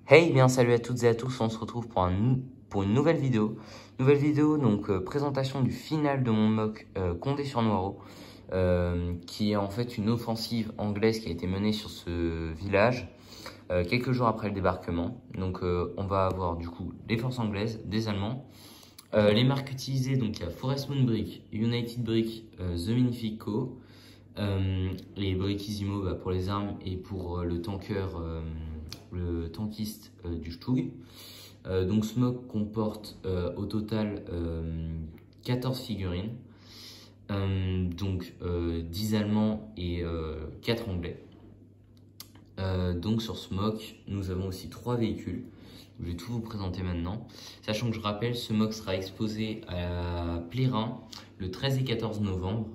Hey, bien salut à toutes et à tous, on se retrouve pour une nouvelle vidéo. Donc présentation du final de mon mock Condé-sur-Noireau, qui est en fait une offensive anglaise qui a été menée sur ce village quelques jours après le débarquement. Donc on va avoir du coup des forces anglaises, des Allemands. Les marques utilisées, donc il y a Forest Moon Brick, United Brick, The Magnific Co. Les briques Isimo pour les armes et pour le tanker, le tankiste du Stug. Donc ce mock comporte au total 14 figurines, donc 10 Allemands et 4 Anglais. Donc sur ce mock, nous avons aussi 3 véhicules. Je vais tout vous présenter maintenant. Sachant que je rappelle, ce mock sera exposé à Plérin le 13 et 14 novembre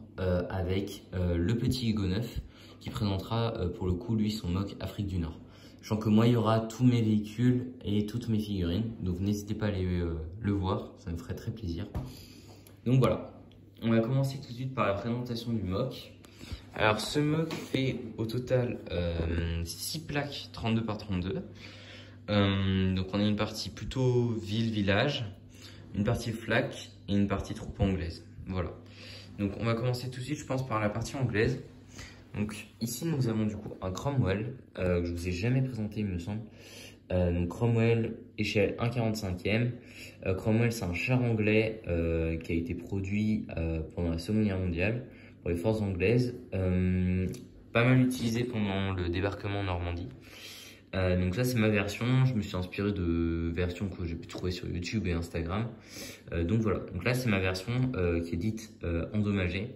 avec le petit Hugo 9 qui présentera pour le coup lui son mock Afrique du Nord. Sachant que moi il y aura tous mes véhicules et toutes mes figurines. Donc n'hésitez pas à aller le voir, ça me ferait très plaisir. Donc voilà, on va commencer tout de suite par la présentation du mock. Alors ce mock fait au total 6 plaques 32 par 32. Donc on a une partie plutôt ville-village, une partie flak et une partie troupe anglaise. Voilà. Donc on va commencer tout de suite, je pense, par la partie anglaise. Donc ici nous avons du coup un Cromwell que je vous ai jamais présenté, il me semble. Donc Cromwell échelle 1/45e. Cromwell c'est un char anglais qui a été produit pendant la Seconde Guerre mondiale pour les forces anglaises, pas mal utilisé pendant le débarquement en Normandie. Donc ça c'est ma version, je me suis inspiré de versions que j'ai pu trouver sur YouTube et Instagram. Donc voilà, donc là c'est ma version qui est dite endommagée,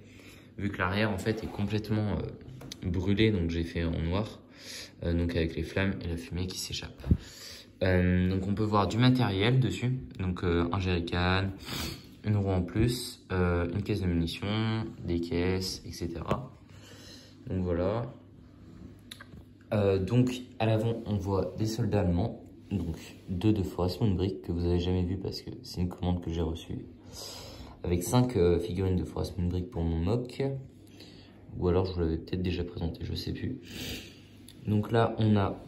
vu que l'arrière en fait est complètement brûlé, donc j'ai fait en noir, donc avec les flammes et la fumée qui s'échappe. Donc on peut voir du matériel dessus, donc un jerrycan, une roue en plus, une caisse de munitions, des caisses, etc. Donc voilà. Donc à l'avant on voit des soldats allemands, donc 2 de Forest Moon Brick que vous avez jamais vu parce que c'est une commande que j'ai reçue, avec 5 figurines de Forest Moon Brick pour mon mock, ou alors je vous l'avais peut-être déjà présenté, je sais plus. Donc là on a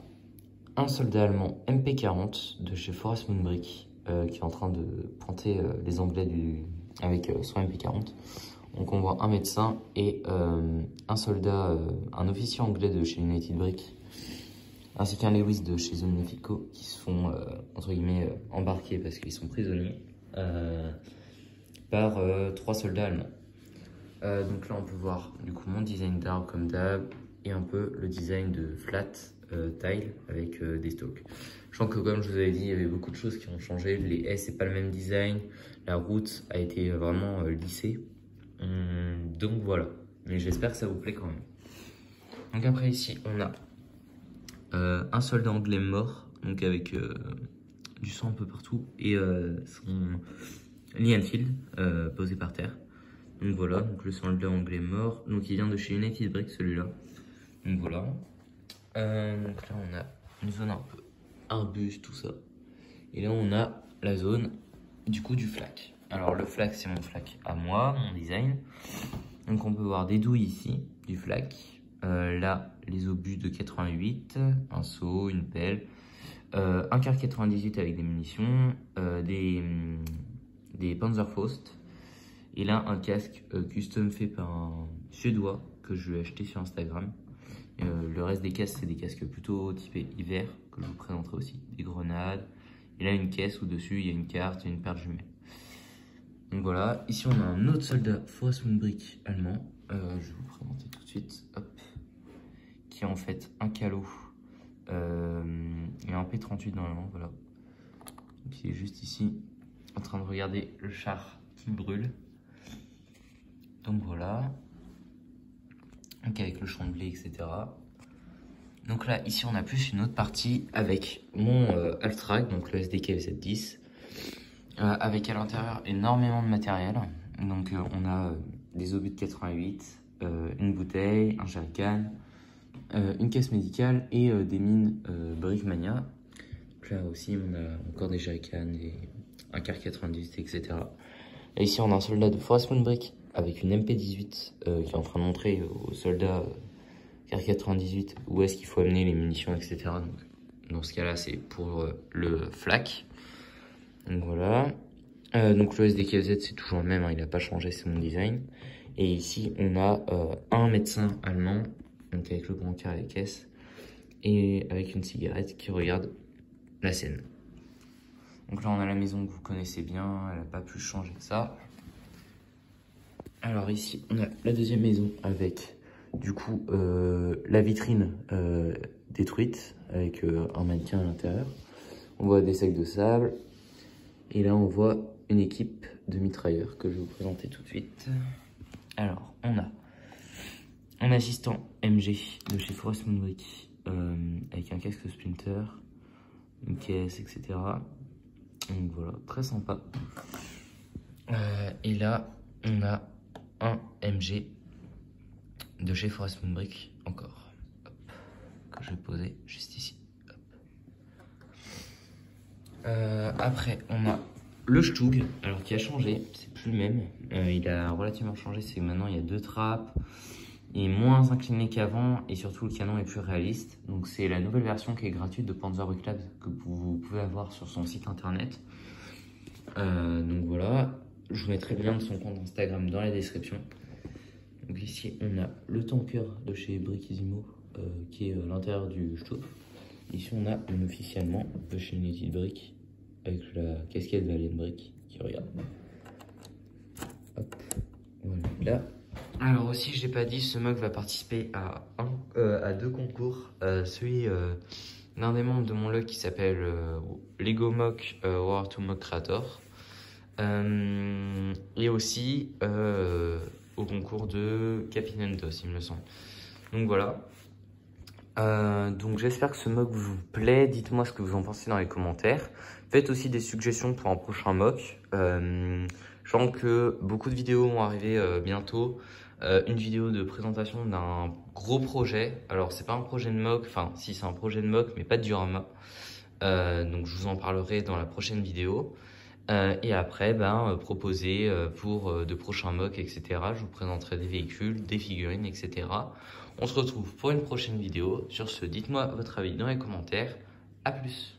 un soldat allemand MP40 de chez Forest Moon Brick qui est en train de pointer les Anglais avec son MP40. Donc on voit un médecin et un soldat, un officier anglais de chez United Brick, ainsi qu'un Lewis de chez The Magnific Co qui se font entre guillemets embarquer parce qu'ils sont prisonniers par 3 soldats allemands. Donc là on peut voir du coup mon design d'arbre comme d'hab et un peu le design de flat tile avec des stalks. Je sens que comme je vous avais dit, il y avait beaucoup de choses qui ont changé. Les haies c'est pas le même design, la route a été vraiment lissée. Donc voilà, mais j'espère que ça vous plaît quand même. Donc après ici on a un soldat anglais mort, donc avec du sang un peu partout et son Lee Enfield posé par terre. Donc voilà, donc le soldat anglais mort, donc il vient de chez United Brick celui-là. Donc voilà. Donc là on a une zone un peu arbuste, tout ça. Et là on a la zone du coup du flak. Alors le flak c'est mon flak à moi, mon design. Donc on peut voir des douilles ici, du flak. Là les obus de 88, un seau, une pelle, un car 98 avec des munitions, des Panzerfaust. Et là un casque custom fait par un Suédois que je lui ai acheté sur Instagram. Le reste des casques c'est des casques plutôt typés hiver que je vous présenterai aussi. Des grenades. Et là une caisse où dessus il y a une carte et une paire de jumelles. Donc voilà, ici on a un autre soldat Forest Moon Brick allemand, je vais vous présenter tout de suite, hop, qui est en fait un calot et un P38 dans la main, voilà. Donc il est juste ici, en train de regarder le char qui brûle. Donc voilà, donc avec le champ de blé, etc. Donc là, ici on a plus une autre partie avec mon Altrag, donc le SDK Z10. Avec à l'intérieur énormément de matériel. Donc on a des obus de 88, une bouteille, un jerrycan, une caisse médicale et des mines Brickmania. Donc là aussi on a encore des jerrycans, un car 90, etc. Et ici on a un soldat de Forest Moon Brick avec une MP18 qui est en train de montrer aux soldats car 98 où est-ce qu'il faut amener les munitions, etc. Donc dans ce cas-là, c'est pour le FLAC. Donc voilà. Donc le SDKZ, c'est toujours le même, hein, il n'a pas changé, c'est mon design. Et ici, on a un médecin allemand, donc avec le brancard et les caisses, et avec une cigarette qui regarde la scène. Donc là, on a la maison que vous connaissez bien, elle n'a pas plus changé que ça. Alors ici, on a la deuxième maison avec, du coup, la vitrine détruite, avec un mannequin à l'intérieur. On voit des sacs de sable. Et là, on voit une équipe de mitrailleurs que je vais vous présenter tout de suite. Alors, on a un assistant MG de chez Forest Moon Brick avec un casque Splinter, une caisse, etc. Donc voilà, très sympa. Et là, on a un MG de chez Forest Moon Brick encore. Hop, que je vais poser juste ici. Après, on a le Stug, alors qui a changé, c'est plus le même. Il a relativement changé, c'est que maintenant il y a 2 trappes, il est moins incliné qu'avant et surtout le canon est plus réaliste. Donc c'est la nouvelle version qui est gratuite de Panzerbrick Labs que vous pouvez avoir sur son site internet. Donc voilà, je vous mettrai le lien de son compte Instagram dans la description. Donc ici on a le tanker de chez Brickisimo qui est à l'intérieur du Stug. Ici on a un officiellement de chez United Brick avec la casquette Valiant Brick qui regarde. Hop, voilà. Alors aussi, je l'ai pas dit, ce mug va participer à 2 concours. Celui d'un des membres de mon log qui s'appelle Lego Mock War to Mock Creator. Et aussi au concours de Capinentos, il me semble. Donc voilà. Donc j'espère que ce mock vous plaît, dites-moi ce que vous en pensez dans les commentaires. Faites aussi des suggestions pour un prochain mock. Je sens que beaucoup de vidéos vont arriver bientôt. Une vidéo de présentation d'un gros projet. Alors c'est pas un projet de mock, enfin si c'est un projet de mock mais pas de diorama. Donc je vous en parlerai dans la prochaine vidéo. Et après, proposer pour de prochains mocks, etc. Je vous présenterai des véhicules, des figurines, etc. On se retrouve pour une prochaine vidéo. Sur ce, dites-moi votre avis dans les commentaires. À plus!